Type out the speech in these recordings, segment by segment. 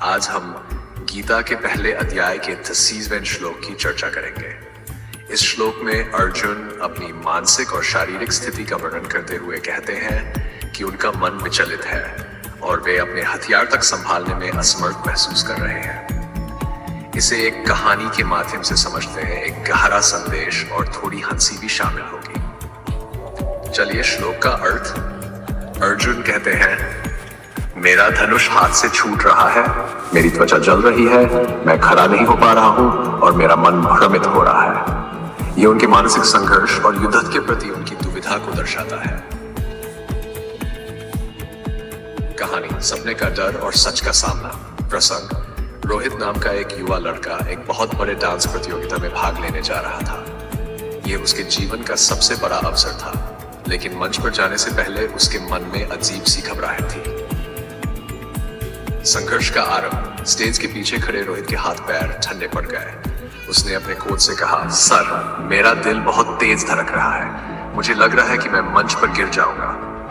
आज हम गीता के पहले अध्याय के 30वें श्लोक की चर्चा करेंगे। इस श्लोक में अर्जुन अपनी मानसिक और शारीरिक स्थिति का वर्णन करते हुए कहते हैं कि उनका मन विचलित है और वे अपने हथियार तक संभालने में असमर्थ महसूस कर रहे हैं। इसे एक कहानी के माध्यम से समझते हैं, एक गहरा संदेश और थोड़ी हंसी भी शामिल होगी। चलिए श्लोक का अर्थ। अर्जुन कहते हैं, मेरा धनुष हाथ से छूट रहा है, मेरी त्वचा जल रही है, मैं खड़ा नहीं हो पा रहा हूं और मेरा मन भ्रमित हो रहा है। ये उनके मानसिक संघर्ष और युद्ध के प्रति उनकी दुविधा को दर्शाता है। कहानी सपने का डर और सच का सामना। प्रसंग, रोहित नाम का एक युवा लड़का एक बहुत बड़े डांस प्रतियोगिता में भाग लेने जा रहा था। ये उसके जीवन का सबसे बड़ा अवसर था, लेकिन मंच पर जाने से पहले उसके मन में अजीब सी घबराहट थी। संघर्ष का आरंभ। स्टेज के पीछे खड़े रोहित के हाथ पैर ठंडे पड़ गए। उसने अपने कोच से कहा, सर, मेरा दिल बहुत तेज धड़क रहा है। मुझे लग रहा है कि मैं मंच पर गिर जाऊंगा।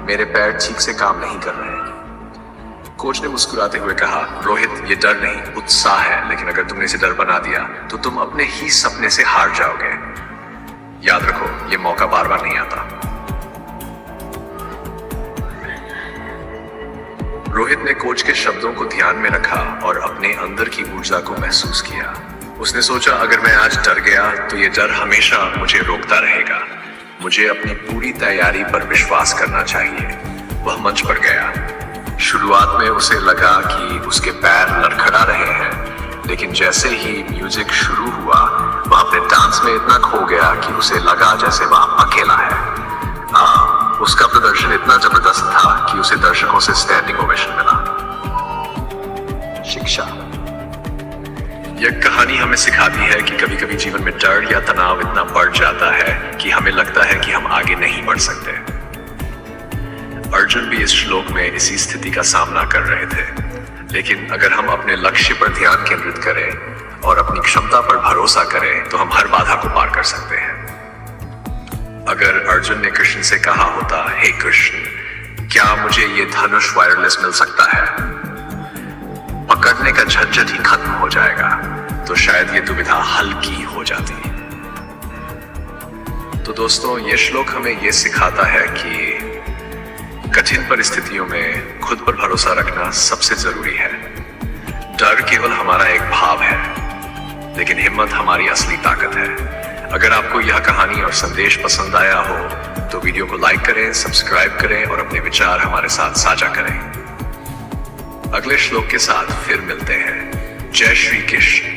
मेरे पैर ठीक से काम नहीं कर रहे। कोच ने मुस्कुराते हुए कहा, रोहित, ये डर नहीं, उत्साह है। लेकिन अगर तुमने इसे डर बना दिया तो तुम अपने ही सपने से हार जाओगे। याद रखो, ये मौका बार बार नहीं आता। रोहित ने कोच के शब्दों को ध्यान में रखा और अपने अंदर की ऊर्जा को महसूस किया। उसने सोचा, अगर मैं आज डर गया तो ये डर हमेशा मुझे रोकता रहेगा। मुझे अपनी पूरी तैयारी पर विश्वास करना चाहिए। वह मंच पर गया। शुरुआत में उसे लगा कि उसके पैर लड़खड़ा रहे हैं, लेकिन जैसे ही म्यूजिक शुरू हुआ, वह अपने डांस में इतना खो गया कि उसे लगा जैसे वह अकेला है। उसका प्रदर्शन इतना जबरदस्त था कि उसे दर्शकों से स्टैंडिंग ओवेशन मिला। शिक्षा। यह कहानी हमें सिखाती है कि कभी कभी जीवन में डर या तनाव इतना बढ़ जाता है कि हमें लगता है कि हम आगे नहीं बढ़ सकते। अर्जुन भी इस श्लोक में इसी स्थिति का सामना कर रहे थे, लेकिन अगर हम अपने लक्ष्य पर ध्यान केंद्रित करें और अपनी क्षमता पर भरोसा करें तो हम हर बाधा को पार कर सकते हैं। अगर अर्जुन ने कृष्ण से कहा होता, हे कृष्ण, क्या मुझे ये धनुष वायरलेस मिल सकता है? पकड़ने का झंझट ही खत्म हो जाएगा, तो शायद ये दुविधा हल्की हो जाती। तो दोस्तों, ये श्लोक हमें ये सिखाता है कि कठिन परिस्थितियों में खुद पर भरोसा रखना सबसे जरूरी है। डर केवल हमारा एक भाव है, लेकिन हिम्मत हमारी असली ताकत है। अगर आपको यह कहानी और संदेश पसंद आया हो तो वीडियो को लाइक करें, सब्सक्राइब करें और अपने विचार हमारे साथ साझा करें। अगले श्लोक के साथ फिर मिलते हैं। जय श्री कृष्ण।